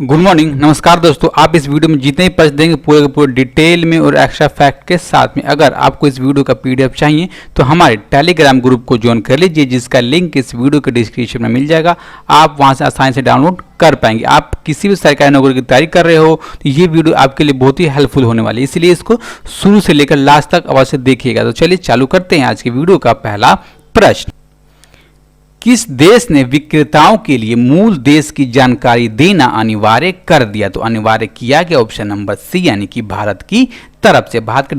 Good morning, नमस्कार दोस्तों। आप इस वीडियो में जितने ही प्रश्न देंगे पूरे के पूरे डिटेल में और एक्स्ट्रा फैक्ट के साथ में। अगर आपको इस वीडियो का पीडीएफ चाहिए तो हमारे टेलीग्राम ग्रुप को ज्वाइन कर लीजिए, जिसका लिंक इस वीडियो के डिस्क्रिप्शन में मिल जाएगा। आप वहां से आसानी से डाउनलोड कर पाएंगे। आप किसी भी सरकारी नौकरी की तैयारी कर रहे हो तो ये वीडियो आपके लिए बहुत ही हेल्पफुल होने वाली है, इसलिए इसको शुरू से लेकर लास्ट तक अवश्य देखिएगा। तो चलिए चालू करते हैं आज की वीडियो का पहला प्रश्न। किस देश ने विक्रेताओं के लिए मूल देश की जानकारी देना अनिवार्य कर दिया? तो अनिवार्य किया गया ऑप्शन नंबर सी, यानी कि भारत की तरफ से। भारत का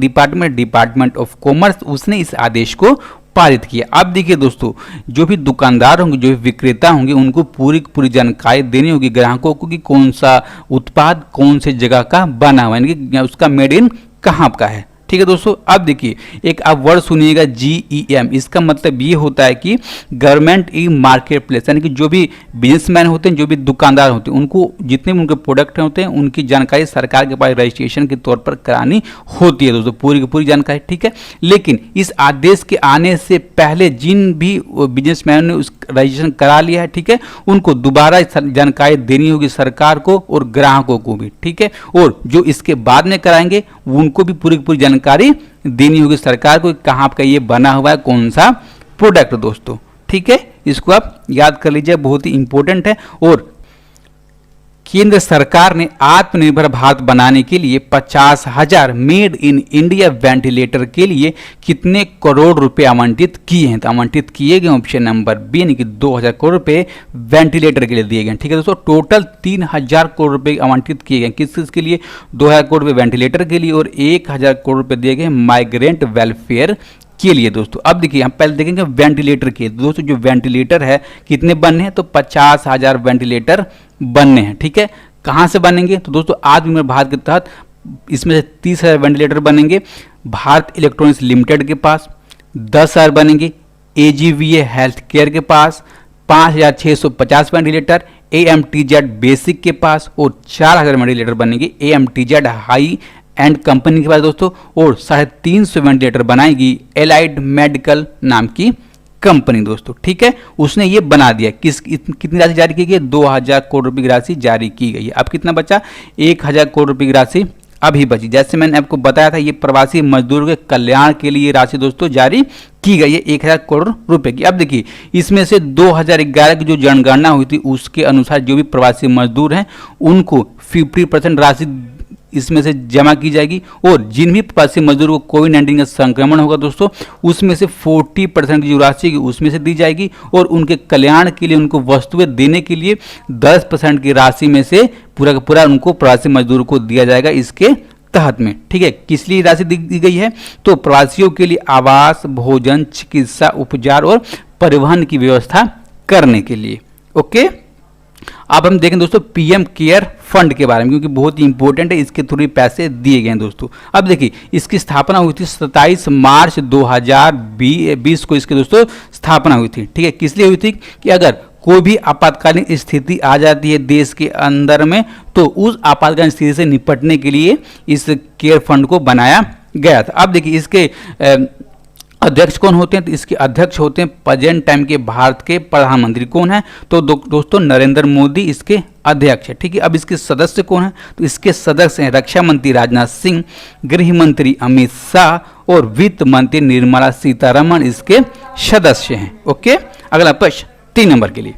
डिपार्टमेंट ऑफ कॉमर्स, उसने इस आदेश को पारित किया। अब देखिए दोस्तों, जो भी दुकानदार होंगे, जो भी विक्रेता होंगे, उनको पूरी जानकारी देनी होगी ग्राहकों को कि कौन सा उत्पाद कौन से जगह का बना हुआ है, यानी कि उसका मेड इन कहाँ का है। ठीक है दोस्तों, अब देखिए एक आप वर्ड सुनिएगा, GEM। इसका मतलब ये होता है कि गवर्नमेंट ई मार्केट प्लेस, यानी कि जो भी बिजनेसमैन होते हैं, जो भी दुकानदार होते हैं, उनको जितने भी उनके प्रोडक्ट होते हैं उनकी जानकारी सरकार के पास रजिस्ट्रेशन के तौर पर करानी होती है दोस्तों, पूरी की पूरी जानकारी। ठीक है, लेकिन इस आदेश के आने से पहले जिन भी बिजनेसमैन ने उस रजिस्ट्रेशन करा लिया है, ठीक है, उनको दोबारा जानकारी देनी होगी सरकार को और ग्राहकों को भी। ठीक है, और जो इसके बाद में कराएंगे उनको भी पूरी की पूरी जानकारी देनी होगी सरकार को, कहां का ये बना हुआ है, कौन सा प्रोडक्ट दोस्तों। ठीक है, इसको आप याद कर लीजिए, बहुत ही इंपॉर्टेंट है। और केंद्र सरकार ने आत्मनिर्भर भारत बनाने के लिए 50,000 मेड इन इंडिया वेंटिलेटर के लिए कितने करोड़ रुपए आवंटित किए हैं? तो आवंटित किए गए ऑप्शन नंबर बी, यानी कि 2,000 करोड़ रुपए वेंटिलेटर के लिए दिए गए। ठीक है दोस्तों, टोटल 3,000 करोड़ रुपए आवंटित किए गए। किस के लिए? 2,000 करोड़ रुपए वेंटिलेटर के लिए और 1,000 करोड़ रुपए दिए गए माइग्रेंट वेलफेयर के लिए दोस्तों। अब देखिए हम पहले देखेंगे वेंटिलेटर के। दोस्तों जो वेंटिलेटर है कितने बनने हैं? तो 50,000 वेंटिलेटर बनने हैं। ठीक है, कहां से बनेंगे? तो दोस्तों आत्मनिर्भर भारत के तहत इसमें से 30,000 वेंटिलेटर बनेंगे भारत इलेक्ट्रॉनिक्स लिमिटेड के पास, 10,000 बनेंगे AGVA हेल्थ केयर के पास, 5,650 वेंटिलेटर AMTZ बेसिक के पास और 4,000 वेंटिलेटर बनेंगे AMTZ हाई एंड कंपनी के पास दोस्तों, और 350 वेंटिलेटर बनाएगी एलाइड मेडिकल नाम की कंपनी दोस्तों। ठीक है, उसने ये बना दिया। कितनी राशि जारी की गई? 2,000 करोड़ रुपए की राशि जारी की गई है। अब कितना बचा? 1,000 करोड़ रुपए की राशि अभी बची। जैसे मैंने आपको बताया था, ये प्रवासी मजदूरों के कल्याण के लिए राशि दोस्तों जारी की गई है 1,000 करोड़ रुपए की। अब देखिए इसमें से 2011 की जो जनगणना हुई थी उसके अनुसार जो भी प्रवासी मजदूर हैं उनको 50% राशि इसमें से जमा की जाएगी, और जिन भी प्रवासी मजदूरों को कोविड-19 का संक्रमण होगा दोस्तों, उसमें से 40% की जो राशि उसमें से दी जाएगी, और उनके कल्याण के लिए उनको वस्तुएं देने के लिए 10% की राशि में से पूरा का पूरा उनको प्रवासी मजदूरों को दिया जाएगा इसके तहत में। ठीक है, किस लिए राशि दी गई है? तो प्रवासियों के लिए आवास, भोजन, चिकित्सा, उपचार और परिवहन की व्यवस्था करने के लिए। ओके, अब हम देखें दोस्तों PM केयर फंड के बारे में, क्योंकि बहुत ही इंपॉर्टेंट है, इसके थ्रू पैसे दिए गए हैं दोस्तों। अब देखिए इसकी स्थापना हुई थी 27 मार्च 2020 को इसके दोस्तों स्थापना हुई थी। ठीक है, किस लिए हुई थी? कि अगर कोई भी आपातकालीन स्थिति आ जाती है देश के अंदर में, तो उस आपातकालीन स्थिति से निपटने के लिए इस केयर फंड को बनाया गया था। अब देखिए इसके अध्यक्ष कौन होते हैं? तो इसके अध्यक्ष होते हैं प्रेजेंट टाइम के भारत के प्रधानमंत्री। कौन है? तो दोस्तों नरेंद्र मोदी इसके अध्यक्ष है। ठीक है, अब इसके सदस्य कौन है? तो इसके सदस्य हैं रक्षा मंत्री राजनाथ सिंह, गृह मंत्री अमित शाह और वित्त मंत्री निर्मला सीतारमण इसके सदस्य हैं। ओके, अगला प्रश्न 3 नंबर के लिए।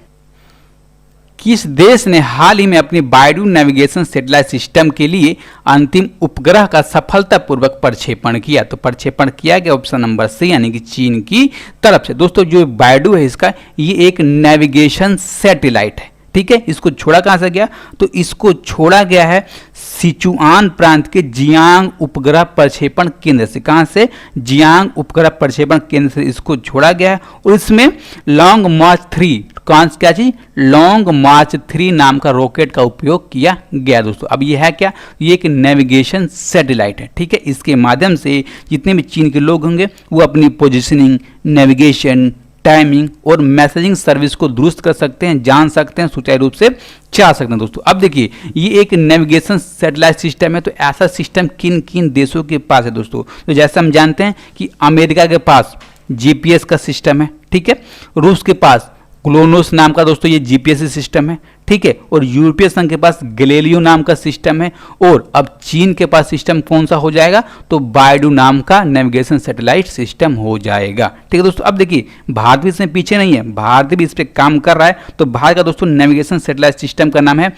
किस देश ने हाल ही में अपनी बायडू नेविगेशन सैटेलाइट सिस्टम के लिए अंतिम उपग्रह का सफलतापूर्वक प्रक्षेपण किया? तो प्रक्षेपण किया गया ऑप्शन नंबर सी, यानी कि चीन की तरफ से। दोस्तों जो बायडू है इसका, ये एक नेविगेशन सैटेलाइट है। ठीक है, इसको छोड़ा कहां से गया? तो इसको छोड़ा गया है सिचुआन प्रांत के जियांग उपग्रह प्रक्षेपण केंद्र से। कहां से? जियांग उपग्रह प्रक्षेपण केंद्र से इसको छोड़ा गया है, और इसमें लॉन्ग मार्च 3 क्या चीज? लॉन्ग मार्च 3 नाम का रॉकेट का उपयोग किया गया दोस्तों। अब ये है क्या? ये एक नेविगेशन सैटेलाइट है। ठीक है, इसके माध्यम से जितने भी चीन के लोग होंगे वो अपनी पोजिशनिंग, नेविगेशन, टाइमिंग और मैसेजिंग सर्विस को दुरुस्त कर सकते हैं, जान सकते हैं, सुचारू रूप से चला सकते हैं दोस्तों। अब देखिए ये एक नेविगेशन सैटेलाइट सिस्टम है, तो ऐसा सिस्टम किन किन देशों के पास है दोस्तों? तो जैसे हम जानते हैं कि अमेरिका के पास GPS का सिस्टम है। ठीक है, रूस के पास क्लोनोस नाम का दोस्तों ये जीपीएस सिस्टम है, ठीक है। और यूरोपीय संघ के पास गैलीलियो नाम का सिस्टम है। और अब चीन के पास सिस्टम कौन सा हो जाएगा, तो बायडू नाम का नेविगेशन सैटेलाइट सिस्टम हो जाएगा, ठीक है दोस्तों। अब देखिए भारत भी इसमें पीछे नहीं है, भारत भी इस पर काम कर रहा है। तो भारत का दोस्तों नेविगेशन सैटेलाइट सिस्टम का नाम है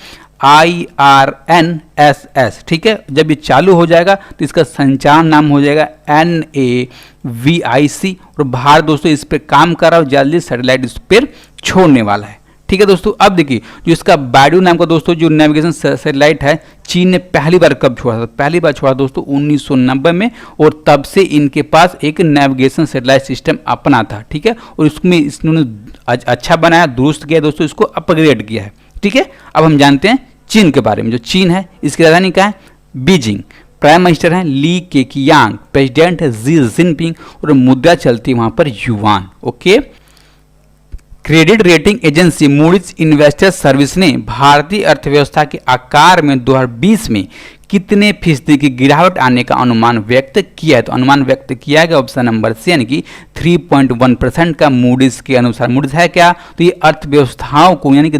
IRNSS, ठीक है। जब ये चालू हो जाएगा तो इसका संचार नाम हो जाएगा NAVIC। और भारत दोस्तों इस पर काम कर रहा है, जल्दी सैटेलाइट इस पर छोड़ने वाला है, ठीक है दोस्तों। अब देखिए जो इसका बायडू नाम का दोस्तों जो नेविगेशन सैटेलाइट है, चीन ने पहली बार कब छोड़ा था, पहली बार छोड़ा दोस्तों 1990 में। और तब से इनके पास एक नेविगेशन सैटेलाइट सिस्टम अपना था, ठीक है। और इसमें इन्होंने अच्छा बनाया, दुरुस्त किया दोस्तों, इसको अपग्रेड किया है, ठीक है। अब हम जानते हैं चीन के बारे में। जो चीन है इसकी राजधानी क्या है, बीजिंग। प्राइम मिनिस्टर हैं ली केकियांग, प्रेसिडेंट है जी जिनपिंग, और मुद्रा चलती है वहां पर yuan, okay. Credit rating agency Moody's investor service ने भारतीय अर्थव्यवस्था के आकार में 2020 में कितने फीसदी की गिरावट आने का अनुमान व्यक्त किया है। तो अनुमान व्यक्त किया गया ऑप्शन नंबर सी यानी कि 3.1% का मूडीज के अनुसार। मूडीज है क्या, तो ये अर्थव्यवस्थाओं को यानी कि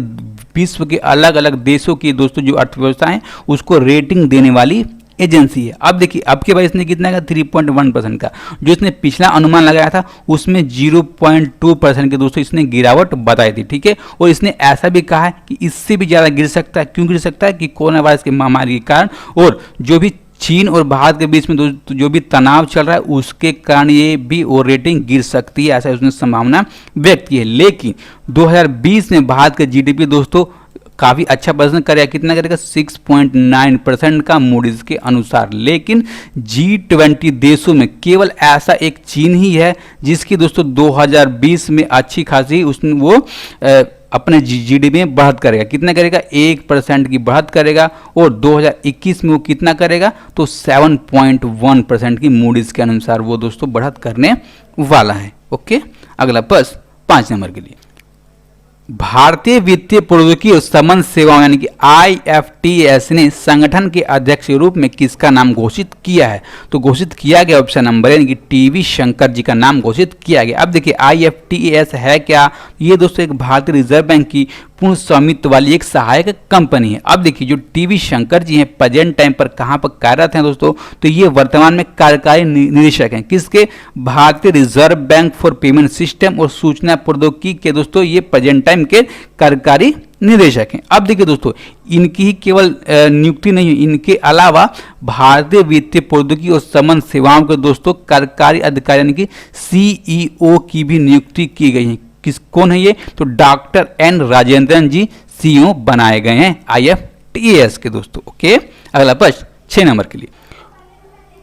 विश्व के अलग अलग देशों की दोस्तों जो अर्थव्यवस्था है उसको रेटिंग देने वाली एजेंसी है। अब देखिए अब के बाद इसने कितना का 3.1% का, जो इसने पिछला अनुमान लगाया था उसमें 0.2% के दोस्तों इसने गिरावट बताई थी, ठीक है। और इसने ऐसा भी कहा है कि इससे भी ज़्यादा गिर सकता है। क्यों गिर सकता है, कि कोरोना वायरस की महामारी के कारण और जो भी चीन और भारत के बीच में जो भी तनाव चल रहा है उसके कारण ये भी और रेटिंग गिर सकती है, ऐसा उसने संभावना व्यक्त की है। लेकिन 2020 में भारत का जीडीपी दोस्तों काफ़ी अच्छा प्रदर्शन करेगा, कितना करेगा 6.9% का मूडीज के अनुसार। लेकिन G20 देशों में केवल ऐसा एक चीन ही है जिसकी दोस्तों 2020 में अच्छी खासी उसने वो अपने जीडीपी में बढ़त करेगा, कितना करेगा 1% की बढ़त करेगा। और 2021 में वो कितना करेगा, तो 7.1% की मूडीज के अनुसार वो दोस्तों बढ़त करने वाला है, ओके। अगला प्रश्न 5 नंबर के लिए, भारतीय वित्तीय प्रौद्योगिकी और समन्वय सेवाओं यानी कि IFTS ने संगठन के अध्यक्ष के रूप में किसका नाम घोषित किया है। तो घोषित किया गया ऑप्शन नंबर यानी कि टीवी शंकर जी का नाम घोषित किया गया। अब देखिए IFTS है क्या, ये दोस्तों एक भारतीय रिजर्व बैंक की पूर्ण स्वामित्व वाली एक सहायक कंपनी है। अब देखिए जो टीवी शंकर जी हैं प्रेजेंट टाइम पर कहाँ पर कार्यरत हैं दोस्तों, तो ये वर्तमान में कार्यकारी निदेशक हैं किसके, भारतीय reserve bank for payment system और सूचना प्रौद्योगिकी के दोस्तों ये प्रेजेंट टाइम के कार्यकारी निदेशक हैं। अब देखिए दोस्तों इनकी ही केवल नियुक्ति नहीं है, इनके अलावा भारतीय वित्तीय प्रौद्योगिकी और समन्वय सेवाओं के दोस्तों कार्यकारी अधिकारी यानी कि CEO की भी नियुक्ति की गई है। कौन है ये, तो डॉक्टर N राजेंद्रन जी CEO बनाए गए हैं IFTS के दोस्तों, ओके। अगला प्रश्न 6 नंबर के लिए,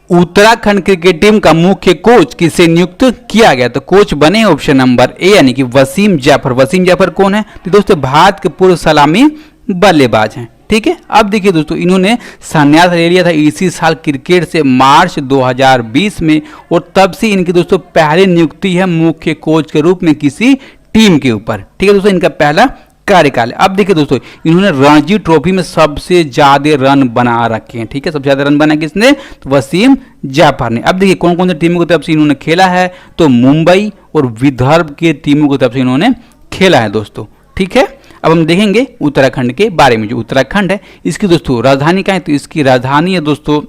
उत्तराखंड क्रिकेट टीम का मुख्य कोच किसे नियुक्त किया गया। तो कोच बने ऑप्शन नंबर ए यानी कि वसीम जाफर। वसीम जाफर कौन है, तो दोस्तों भारत के पूर्व सलामी बल्लेबाज हैं, ठीक है। अब देखिए दोस्तों इन्होंने संन्यास ले लिया था इसी साल क्रिकेट से मार्च 2020 में। और तब से इनकी दोस्तों पहली नियुक्ति है मुख्य कोच के रूप में किसी टीम के ऊपर, ठीक है दोस्तों, इनका पहला कार्यकाल। अब देखिए दोस्तों इन्होंने रणजी ट्रॉफी में सबसे ज्यादा रन बना रखे हैं, ठीक है। सबसे ज्यादा रन बना किसने, तो वसीम जाफर ने। अब देखिए कौन कौन सी टीमों की तरफ से इन्होंने खेला है, तो मुंबई और विदर्भ के टीमों की तरफ से इन्होंने खेला है दोस्तों, ठीक है। अब हम देखेंगे उत्तराखंड के बारे में। जो उत्तराखंड है इसकी दोस्तों राजधानी क्या है, तो इसकी राजधानी है दोस्तों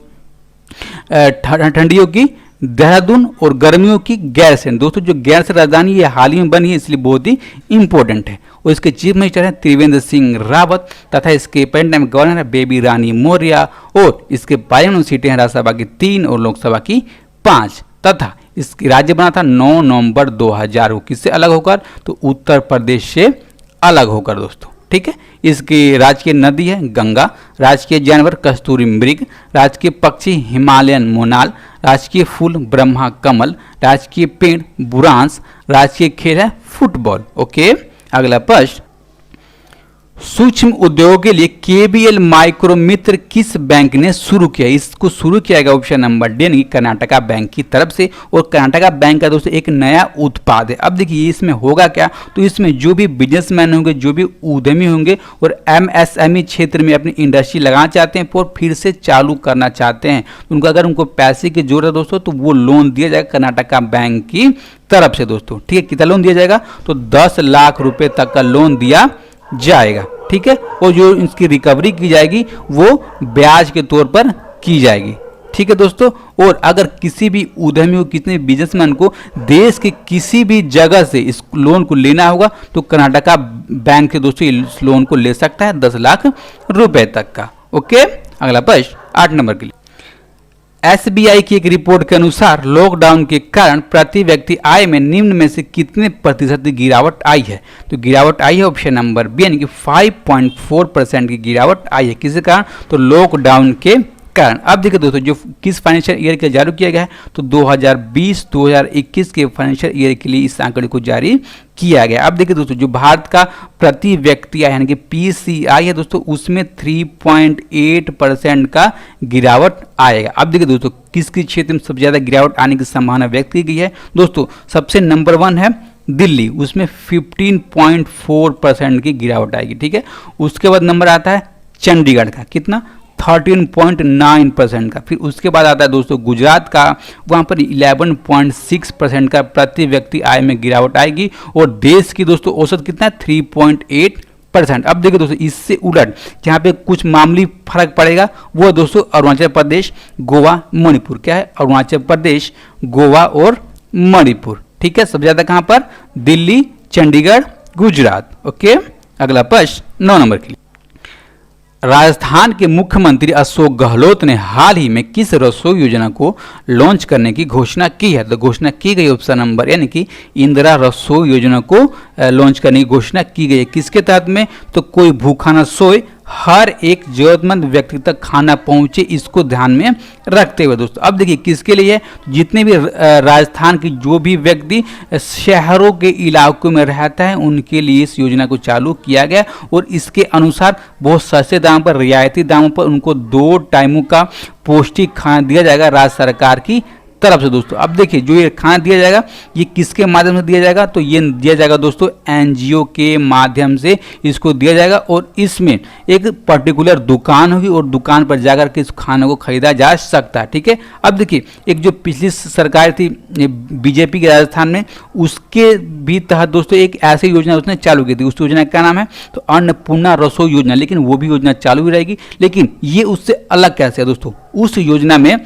ठंडियों की देहरादून और गर्मियों की गैरसैंण। दोस्तों जो गैरसैंण राजधानी ये हाल ही में बनी है इसलिए बहुत ही इंपॉर्टेंट है। और इसके चीफ मिनिस्टर हैं त्रिवेंद्र सिंह रावत तथा इसके प्रेजेंट टाइम गवर्नर है बेबी रानी मौर्य। और इसके पार्लियामेंट सीटें हैं राज्यसभा की 3 और लोकसभा की 5 तथा इसकी राज्य बना था 9 नवंबर 2000 को, किससे अलग होकर, तो उत्तर प्रदेश से अलग होकर दोस्तों, ठीक है। इसकी राजकीय नदी है गंगा, राजकीय जानवर कस्तूरी मृग, राजकीय पक्षी हिमालयन मोनाल, राजकीय फूल ब्रह्मा कमल, राजकीय पेड़ बुरांस, राजकीय खेल है फुटबॉल, ओके। अगला प्रश्न सूक्ष्म उद्योग के लिए केबीएल माइक्रो मित्र किस बैंक ने शुरू किया? इसको शुरू किया गया ऑप्शन नंबर डी यानी कर्नाटका बैंक की तरफ से। और कर्नाटका बैंक का दोस्तों एक नया उत्पाद है। अब देखिए इसमें होगा क्या, तो इसमें जो भी बिजनेसमैन होंगे, जो भी उद्यमी होंगे और एमएसएमई क्षेत्र में अपनी इंडस्ट्री लगाना चाहते हैं और फिर से चालू करना चाहते हैं, उनको अगर उनको पैसे की जरूरत है दोस्तों तो वो लोन दिया जाएगा कर्नाटका बैंक की तरफ से दोस्तों। ठीक है, कितना लोन दिया जाएगा? तो 10 लाख रुपए तक का लोन दिया जाएगा। ठीक है, और जो इसकी रिकवरी की जाएगी वो ब्याज के तौर पर की जाएगी। ठीक है दोस्तों, और अगर किसी भी उद्यमी को, किसी बिजनेसमैन को देश के किसी भी जगह से इस लोन को लेना होगा तो कर्नाटका बैंक से दोस्तों इस लोन को ले सकता है 10 लाख रुपए तक का। ओके, अगला प्रश्न 8 नंबर के लिए। एसबीआई की एक रिपोर्ट के अनुसार लॉकडाउन के कारण प्रति व्यक्ति आय में निम्न में से कितने प्रतिशत की गिरावट आई है? तो गिरावट आई है ऑप्शन नंबर बी यानी कि 5.4% की गिरावट आई है। किसी कारण? तो लॉकडाउन के कारण। अब देखिए दोस्तों, जो किस फाइनेंशियल ईयर के जारी किया गया है तो 2020-2021 के फाइनेंशियल ईयर के लिए इस आंकड़े को जारी किया गया। अब देखिए दोस्तों, जो भारत का प्रति व्यक्ति आय यानी कि पीसीआई है दोस्तों, उसमें 3.8% का गिरावट आएगा। अब देखिए दोस्तों, किस किस क्षेत्र में सबसे ज्यादा गिरावट आने की संभावना व्यक्त की गई है? दोस्तों सबसे नंबर 1 है दिल्ली, उसमें 15.4% की गिरावट आएगी। ठीक है, उसके बाद नंबर आता है चंडीगढ़ का, कितना? 13.9% का। फिर उसके बाद आता है दोस्तों गुजरात का, वहाँ पर 11.6% का प्रति व्यक्ति आय में गिरावट आएगी। और देश की दोस्तों औसत कितना है? 3.8%। अब देखिए दोस्तों, इससे उलट जहाँ पे कुछ मामूली फर्क पड़ेगा वो दोस्तों अरुणाचल प्रदेश, गोवा, मणिपुर। क्या है? अरुणाचल प्रदेश, गोवा और मणिपुर। ठीक है, सबसे ज्यादा कहाँ पर? दिल्ली, चंडीगढ़, गुजरात। ओके, अगला प्रश्न 9 नंबर के लिए। राजस्थान के मुख्यमंत्री अशोक गहलोत ने हाल ही में किस रसोई योजना को लॉन्च करने की घोषणा की है? तो घोषणा की गई ऑप्शन नंबर यानी कि इंदिरा रसोई योजना को लॉन्च करने की घोषणा की गई है। किसके तहत में? तो कोई भूखा न सोए, हर एक जरूरतमंद व्यक्ति तक खाना पहुंचे, इसको ध्यान में रखते हुए दोस्तों। अब देखिए किसके लिए? जितने भी राजस्थान की जो भी व्यक्ति शहरों के इलाकों में रहता है उनके लिए इस योजना को चालू किया गया। और इसके अनुसार बहुत सस्ते दाम पर, रियायती दामों पर उनको 2 टाइमों का पौष्टिक खाना दिया जाएगा राज्य सरकार की तरफ से दोस्तों। अब देखिए जो ये खाना दिया जाएगा ये किसके माध्यम से दिया जाएगा? तो ये दिया जाएगा दोस्तों एनजीओ के माध्यम से इसको दिया जाएगा। और इसमें एक पर्टिकुलर दुकान होगी और दुकान पर जाकर के इस खाने को खरीदा जा सकता है। ठीक है, अब देखिए एक जो पिछली सरकार थी बीजेपी के राजस्थान में, उसके भी तहत दोस्तों एक ऐसी योजना उसने चालू की थी। उस योजना का नाम है तो अन्नपूर्णा रसोई योजना, लेकिन वो भी योजना चालू ही रहेगी। लेकिन ये उससे अलग कैसे है दोस्तों? उस योजना में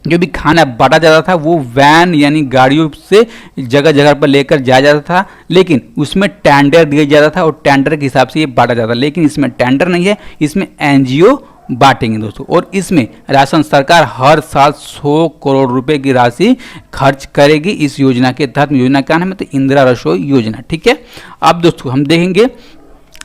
जो भी खाना बांटा जाता था वो वैन यानी गाड़ियों से जगह जगह पर लेकर जाया जाता था, लेकिन उसमें टेंडर दिया जाता था और टेंडर के हिसाब से ये बांटा जाता था। लेकिन इसमें टेंडर नहीं है, इसमें एनजीओ बांटेंगे दोस्तों। और इसमें राजस्थान सरकार हर साल 100 करोड़ रुपए की राशि खर्च करेगी इस योजना के तहत। योजना का नाम है तो इंदिरा रसोई योजना। ठीक है, अब दोस्तों हम देखेंगे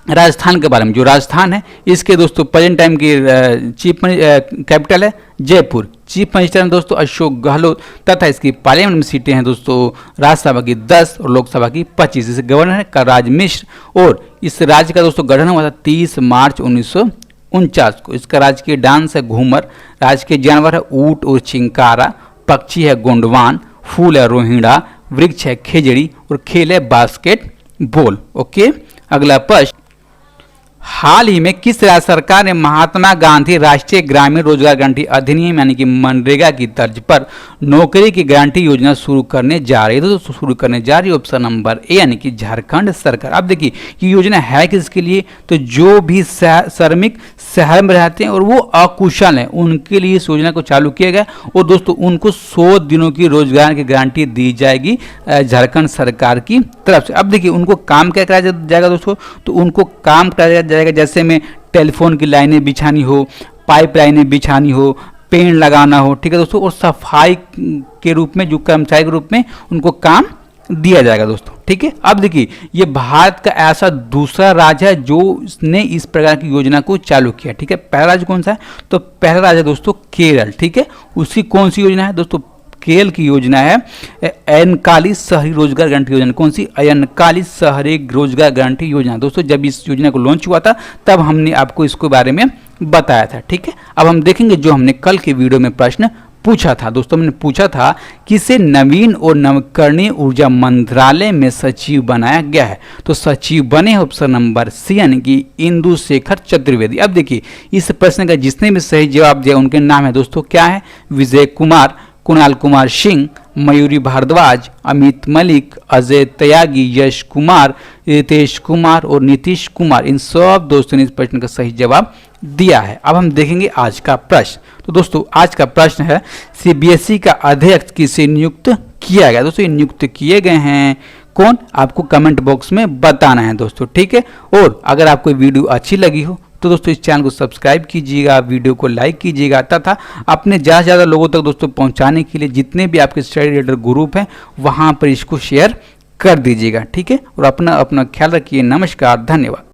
राजस्थान के बारे में। जो राजस्थान है इसके दोस्तों प्रेजेंट टाइम की चीफ कैपिटल है जयपुर। चीफ मिनिस्टर हैं दोस्तों अशोक गहलोत तथा इसकी पार्लियामेंट में सीटें हैं दोस्तों राज्यसभा की 10 और लोकसभा की 25। इसे गवर्नर है कलराज मिश्र और इस राज्य का दोस्तों गठन हुआ था 30 मार्च 1949 को। इसका राजकीय डांस है घूमर, राजकीय जानवर है ऊंट और चिंकारा, पक्षी है गोंडवान, फूल है रोहिड़ा, वृक्ष है खेजड़ी और खेल है बास्केटबॉल। ओके, अगला प्रश्न। हाल ही में किस राज्य सरकार ने महात्मा गांधी राष्ट्रीय ग्रामीण रोजगार गारंटी अधिनियम यानी कि मनरेगा की तर्ज पर नौकरी की गारंटी योजना शुरू करने जा रही है? तो शुरू करने जा रही है ऑप्शन नंबर ए यानी कि झारखंड सरकार। अब देखिए ये योजना है किसके लिए? तो जो भी श्रमिक शहर में रहते हैं और वो अकुशल हैं उनके लिए इस योजना को चालू किया गया। और दोस्तों उनको 100 दिनों की रोजगार की गारंटी दी जाएगी झारखंड सरकार की तरफ से। अब देखिए उनको काम क्या कराया जाएगा दोस्तों? तो उनको काम कराया जाएगा जैसे में टेलीफोन की लाइनें बिछानी हो, पाइप लाइनें बिछानी हो, पेड़ लगाना हो। ठीक है दोस्तों, और सफाई के रूप में जो कर्मचारी के रूप में उनको काम दिया जाएगा दोस्तों। ठीक है, अब देखिए ये भारत का ऐसा दूसरा राज्य है जो ने इस प्रकार की योजना को चालू किया। ठीक है, पहला राज्य कौन सा है? तो पहला राज्य दोस्तों केरल। ठीक है, उसकी कौन सी योजना है दोस्तों? केएल की योजना है अयनकालिक शहरी रोजगार गारंटी योजना। कौन सी? अयनकालिक शहरी रोजगार गारंटी योजना। दोस्तों जब इस योजना को लॉन्च हुआ था तब हमने आपको इसके बारे में बताया था। ठीक है, अब हम देखेंगे जो हमने कल के वीडियो में प्रश्न पूछा था। दोस्तों हमने पूछा था किसे नवीन और नवीकरणीय ऊर्जा मंत्रालय में सचिव बनाया गया है। तो सचिव बने ऑप्शन नंबर सी यानी कि इंदु शेखर चतुर्वेदी। अब देखिए इस प्रश्न का जिसने भी सही जवाब दिया उनके नाम है दोस्तों क्या है? विजय कुमार, कुणाल कुमार सिंह, मयूरी भारद्वाज, अमित मलिक, अजय त्यागी, यश कुमार, रितेश कुमार और नीतीश कुमार। इन सब दोस्तों ने इस प्रश्न का सही जवाब दिया है। अब हम देखेंगे आज का प्रश्न। तो दोस्तों आज का प्रश्न है सीबीएसई का अध्यक्ष किसे नियुक्त किया गया? दोस्तों नियुक्त किए गए हैं कौन? आपको कमेंट बॉक्स में बताना है दोस्तों। ठीक है, और अगर आपको वीडियो अच्छी लगी हो तो दोस्तों इस चैनल को सब्सक्राइब कीजिएगा, वीडियो को लाइक कीजिएगा तथा अपने ज़्यादा से ज़्यादा लोगों तक दोस्तों पहुंचाने के लिए जितने भी आपके स्टडी रीडर ग्रुप हैं वहां पर इसको शेयर कर दीजिएगा। ठीक है, और अपना ख्याल रखिए। नमस्कार, धन्यवाद।